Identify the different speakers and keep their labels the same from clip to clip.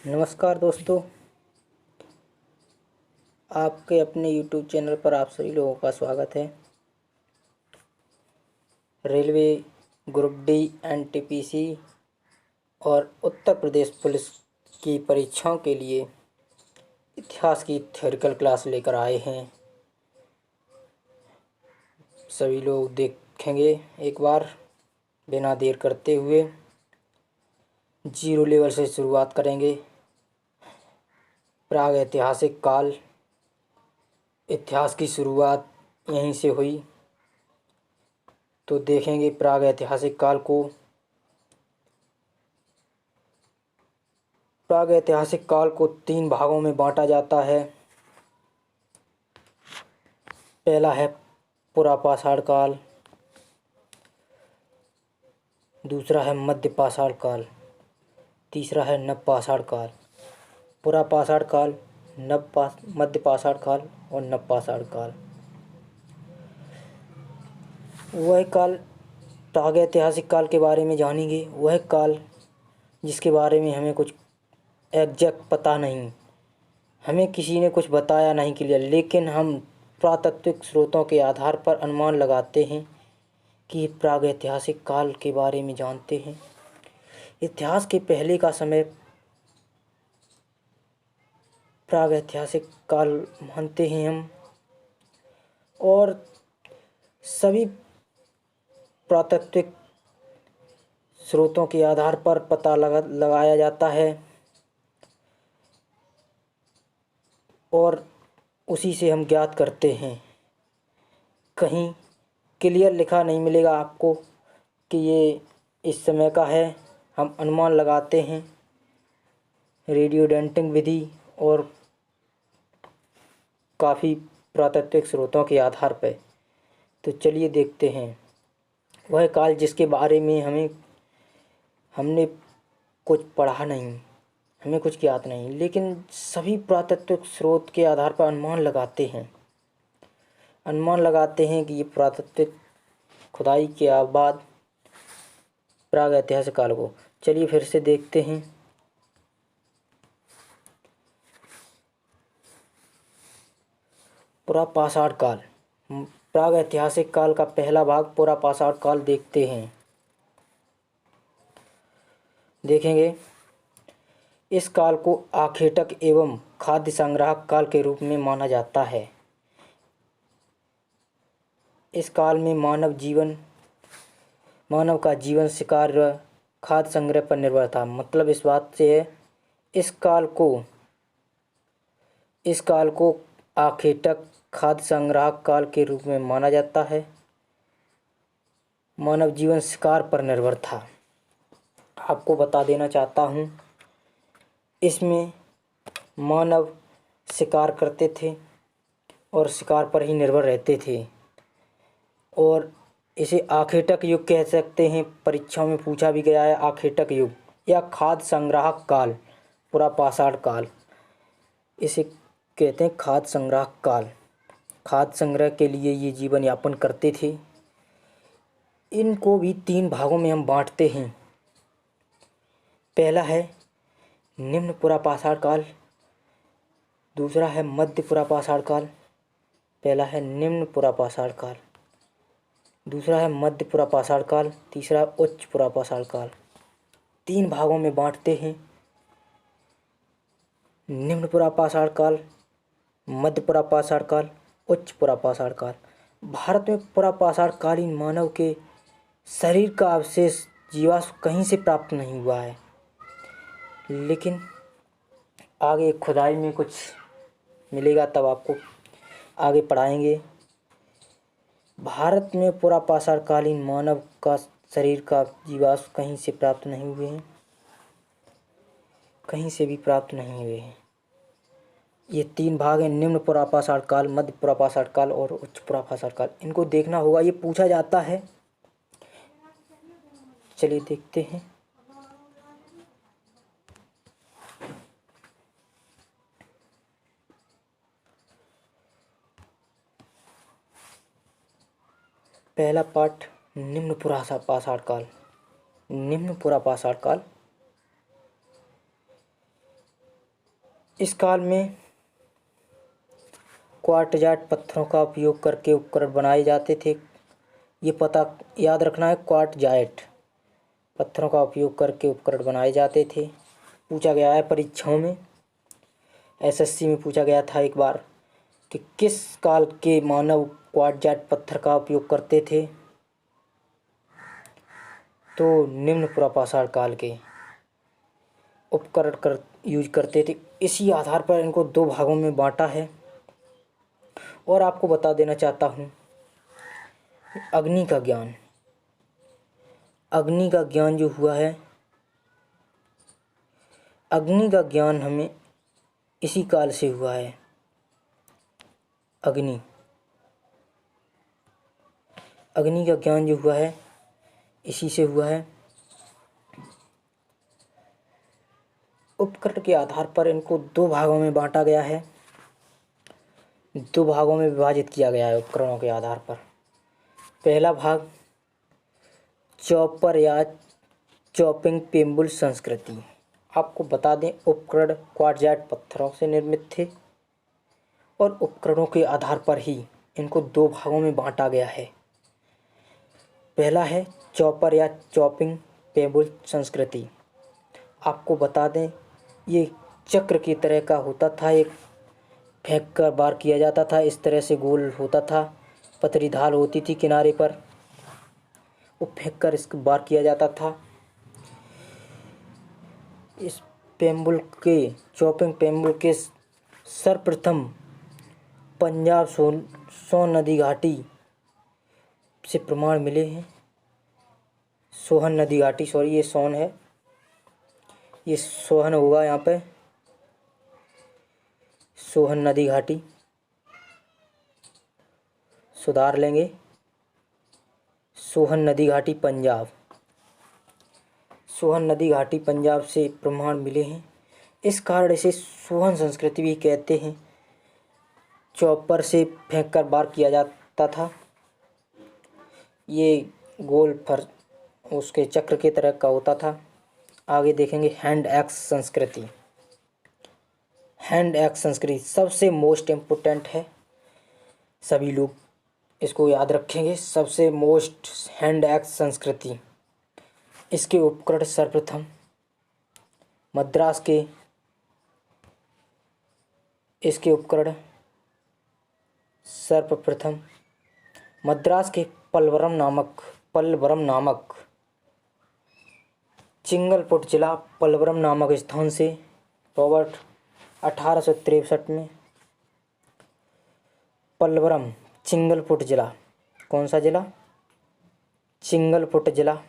Speaker 1: नमस्कार दोस्तों, आपके अपने YouTube चैनल पर आप सभी लोगों का स्वागत है। रेलवे ग्रुप डी एनटीपीसी और उत्तर प्रदेश पुलिस की परीक्षाओं के लिए इतिहास की थ्योरिकल क्लास लेकर आए हैं। सभी लोग देखेंगे एक बार बिना देर करते हुए। जीरो लेवल से शुरुआत करेंगे। प्राग ऐतिहासिक काल, इतिहास की शुरुआत यहीं से हुई। तो देखेंगे प्राग ऐतिहासिक काल को। प्राग ऐतिहासिक काल को 3 भागों में बांटा जाता है। पहला है पुरापाषाण काल, दूसरा है मध्यपाषाण काल, तीसरा है नवपाषाण काल। पुरापाषाण काल, मध्यपाषाण काल और नवपाषाण काल। वह काल, प्रागैतिहासिक काल के बारे में जानेंगे। वह काल जिसके बारे में हमें कुछ एग्जैक्ट पता नहीं, हमें किसी ने कुछ बताया नहीं क्लियर, लेकिन हम पुरातात्विक स्रोतों के आधार पर अनुमान लगाते हैं कि प्रागैतिहासिक काल के बारे में जानते हैं। इतिहास के पहले का समय प्रागैतिहासिक काल मानते हैं हम, और सभी पुरातात्विक स्रोतों के आधार पर पता लगाया जाता है और उसी से हम ज्ञात करते हैं। कहीं क्लियर लिखा नहीं मिलेगा आपको कि ये इस समय का है। हम अनुमान लगाते हैं रेडियो डेटिंग विधि और काफ़ी पुरातात्विक स्रोतों के आधार पर। तो चलिए देखते हैं वह काल जिसके बारे में हमने कुछ पढ़ा नहीं, हमें कुछ ज्ञात नहीं, लेकिन सभी पुरातात्विक स्रोत के आधार पर अनुमान लगाते हैं कि ये पुरातात्विक खुदाई के बाद प्राग ऐतिहासिक काल को। चलिए फिर से देखते हैं। पुरापाषाण काल, प्राग ऐतिहासिक काल का पहला भाग पुरापाषाण काल देखते हैं। देखेंगे इस काल को आखेटक एवं खाद्य संग्राहक काल के रूप में माना जाता है। इस काल में मानव का जीवन शिकार व खाद्य संग्रह पर निर्भर था। मतलब इस बात से है इस काल को आखेटक खाद्य संग्राहक काल के रूप में माना जाता है। मानव जीवन शिकार पर निर्भर था। आपको बता देना चाहता हूँ, इसमें मानव शिकार करते थे और शिकार पर ही निर्भर रहते थे, और इसे आखेटक युग कह सकते हैं। परीक्षाओं में पूछा भी गया है आखेटक युग या खाद्य संग्राहक काल, पुरापाषाण काल। इसे कहते हैं खाद्य संग्राहक काल। खाद्य संग्रह के लिए ये जीवन यापन करते थे। इनको भी 3 भागों में हम बांटते हैं। पहला है निम्न पुरापाषाण काल, दूसरा है मध्य पुरापाषाण काल। पहला है निम्न पुरापाषाण काल, दूसरा है मध्य पुरापाषाण काल, तीसरा उच्च पुरापाषाण काल। 3 भागों में बांटते हैं। निम्न पुरापाषाण काल, मध्य पुरापाषाण काल, उच्च पुरापाषाण काल। भारत में पुरापाषाण कालीन मानव के शरीर का अवशेष जीवाश्म कहीं से प्राप्त नहीं हुआ है, लेकिन आगे खुदाई में कुछ मिलेगा तब आपको आगे पढ़ाएंगे। भारत में पुरापाषाण कालीन मानव का शरीर का जीवाश्म कहीं से प्राप्त नहीं हुए हैं, कहीं से भी प्राप्त नहीं हुए हैं। ये 3 भाग हैं, निम्न पुरापाषाण काल, मध्य पुरापाषाण काल और उच्च पुरापाषाण काल। इनको देखना होगा, ये पूछा जाता है। चलिए देखते हैं। पहला पाठ निम्न पुरापाषाण काल। निम्न पुरापाषाण काल इस काल में क्वार्टजाइट पत्थरों का उपयोग करके उपकरण बनाए जाते थे। ये पता याद रखना है, क्वार्टजाइट पत्थरों का उपयोग करके उपकरण बनाए जाते थे। पूछा गया है परीक्षाओं में, एसएससी में पूछा गया था एक बार कि किस काल के मानव क्वार्टजाइट पत्थर का उपयोग करते थे, तो निम्न पुरापाषाण काल के उपकरण यूज करते थे। इसी आधार पर इनको दो भागों में बांटा है। और आपको बता देना चाहता हूँ, अग्नि का ज्ञान, अग्नि का ज्ञान जो हुआ है, अग्नि का ज्ञान हमें इसी काल से हुआ है। अग्नि का ज्ञान जो हुआ है इसी से हुआ है। उपकरण के आधार पर इनको दो भागों में बांटा गया है, दो भागों में विभाजित किया गया है उपकरणों के आधार पर। पहला भाग चॉपर या चॉपिंग पेम्बुल संस्कृति। आपको बता दें, उपकरण क्वार्टजाइट पत्थरों से निर्मित थे और उपकरणों के आधार पर ही इनको दो भागों में बांटा गया है। पहला है चॉपर या चॉपिंग पेम्बुल संस्कृति। आपको बता दें, ये चक्र की तरह का होता था, एक फेंक कर बार किया जाता था, इस तरह से गोल होता था, पतली ढाल होती थी किनारे पर, वो फेंक कर इसको बार किया जाता था। इस पेम्बुल के, चॉपिंग पेम्बुल के सर्वप्रथम पंजाब सोन नदी घाटी से प्रमाण मिले हैं। सोहन नदी घाटी, सॉरी ये सोन है, ये सोहन होगा यहाँ पे, सोहन नदी घाटी, सुधार लेंगे, सोहन नदी घाटी पंजाब, सोहन नदी घाटी पंजाब से प्रमाण मिले हैं। इस कारण इसे सोहन संस्कृति भी कहते हैं। चॉपर से फेंक कर बार किया जाता था, ये गोल फर उसके चक्र की तरह का होता था। आगे देखेंगे हैंड एक्स संस्कृति। हैंड एक्स संस्कृति सबसे मोस्ट इम्पोर्टेंट है, सभी लोग इसको याद रखेंगे। सबसे मोस्ट हैंड एक्स संस्कृति, इसके उपकरण सर्वप्रथम मद्रास के, इसके उपकरण सर्वप्रथम मद्रास के पलवरम नामक चिंगलपुट जिला, पलवरम नामक स्थान से रॉबर्ट 1863 में, पलवरम चिंगलपुट जिला, कौन सा जिला? चिंगलपुट जिला,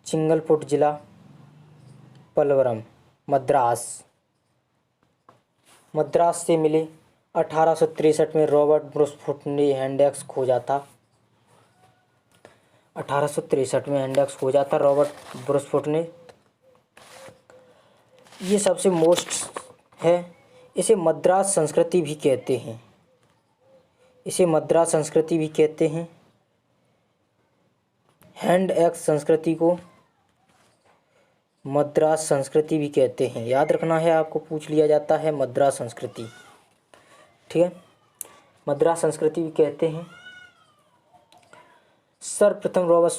Speaker 1: चिंगलपुट जिला, पलवरम, मद्रास से मिले। 1863 में रॉबर्ट ब्रुसफुट ने हैंड-एक्स खोजा था। 1863 में हैंड-एक्स खोजा था रॉबर्ट ब्रुसफुट ने। ये सबसे मोस्ट है। इसे मद्रास संस्कृति भी कहते हैं, इसे मद्रास संस्कृति भी कहते हैं। हैंड-एक्स संस्कृति को मद्रास संस्कृति भी कहते हैं, याद रखना है आपको, पूछ लिया जाता है मद्रास संस्कृति, ठीक है, मद्रास संस्कृति भी कहते हैं। सर्वप्रथम रॉबर्ट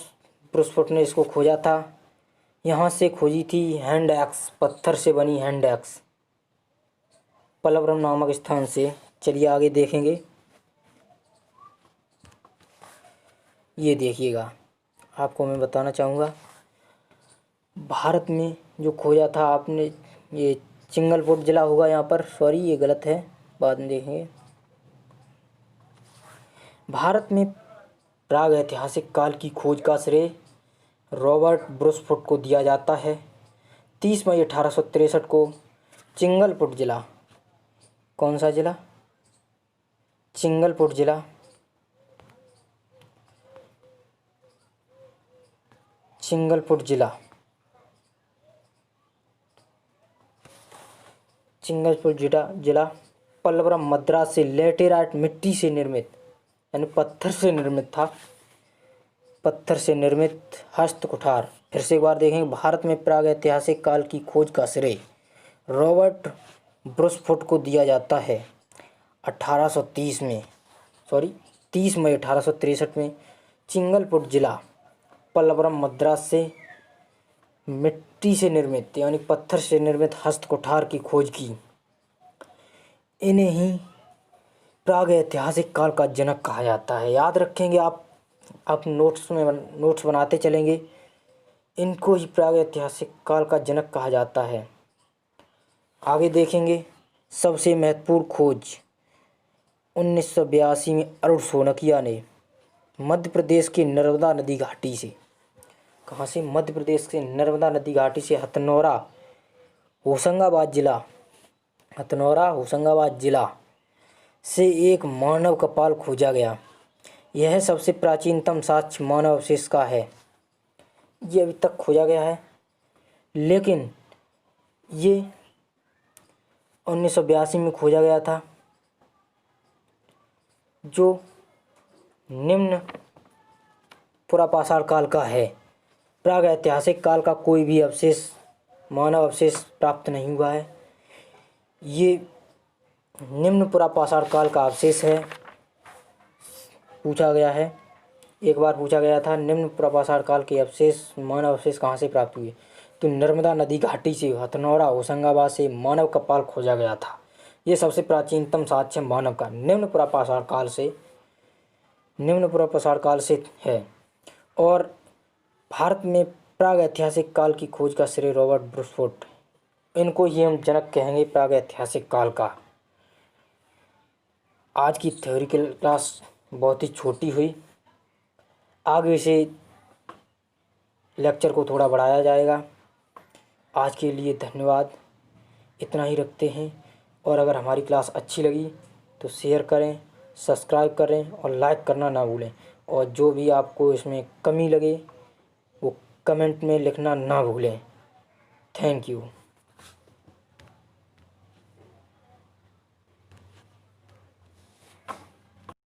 Speaker 1: ब्रुसफुट ने इसको खोजा था, यहाँ से खोजी थी हैंड-एक्स, पत्थर से बनी हैंड-एक्स, पलवरम नामक स्थान से। चलिए आगे देखेंगे। ये देखिएगा, आपको मैं बताना चाहूँगा, भारत में जो खोजा था आपने, ये चिंगलपुट जिला होगा यहाँ पर, सॉरी ये गलत है, बाद में देखेंगे। भारत में प्राग ऐतिहासिक काल की खोज का श्रेय रॉबर्ट ब्रुसफुट को दिया जाता है। 30 मई 1863 को चिंगलपुट जिला, कौन सा जिला? चिंगलपुट जिला, चिंगलपुट जिला, चिंगलपुट जिला पलवरम, मद्रास से लैटेराइट मिट्टी से निर्मित, यानी पत्थर से निर्मित था। पत्थर से निर्मित हस्त कुठार। फिर से एक बार देखेंगे। भारत में प्रागैतिहासिक काल की खोज का श्रेय रॉबर्ट ब्रुसफुट को दिया जाता है। 1830 में 30 मई 1863 में चिंगलपुट जिला पल्लवरम मद्रास से मिट्टी से निर्मित यानी पत्थर से निर्मित हस्त कुठार की खोज की। इन्हें ही प्रागैतिहासिक काल का जनक कहा जाता है। याद रखेंगे आप नोट्स बनाते चलेंगे। इनको ही प्रागैतिहासिक काल का जनक कहा जाता है। आगे देखेंगे। सबसे महत्वपूर्ण खोज 1982 में अरुण सोनकिया ने मध्य प्रदेश के नर्मदा नदी घाटी से, कहाँ से? मध्य प्रदेश के नर्मदा नदी घाटी से हथनौरा होशंगाबाद जिला से एक मानव कपाल खोजा गया। यह सबसे प्राचीनतम साक्ष्य मानव अवशेष का है। ये अभी तक खोजा गया है, लेकिन ये 1982 में खोजा गया था, जो निम्न पुरापाषाण काल का है। प्रागैतिहासिक काल का कोई भी अवशेष, मानव अवशेष प्राप्त नहीं हुआ है। ये निम्न पुरापाषाण काल का अवशेष है। पूछा गया है, एक बार पूछा गया था, निम्न पुरापाषाण काल के अवशेष, मानव अवशेष कहाँ से प्राप्त हुए? तो नर्मदा नदी घाटी से हथनौरा होशंगाबाद से मानव कपाल खोजा गया था। ये सबसे प्राचीनतम साक्ष्य मानव का निम्न पुरापाषाण काल से है। और भारत में प्रागैतिहासिक काल की खोज का श्रेय रॉबर्ट ब्रुसफुट, इनको ही हम जनक कहेंगे प्रागैतिहासिक काल का। आज की थ्योरिकल क्लास बहुत ही छोटी हुई। आगे से लेक्चर को थोड़ा बढ़ाया जाएगा। आज के लिए धन्यवाद। इतना ही रखते हैं। और अगर हमारी क्लास अच्छी लगी तो शेयर करें, सब्सक्राइब करें और लाइक करना ना भूलें। और जो भी आपको इसमें कमी लगे वो कमेंट में लिखना ना भूलें। Thank you.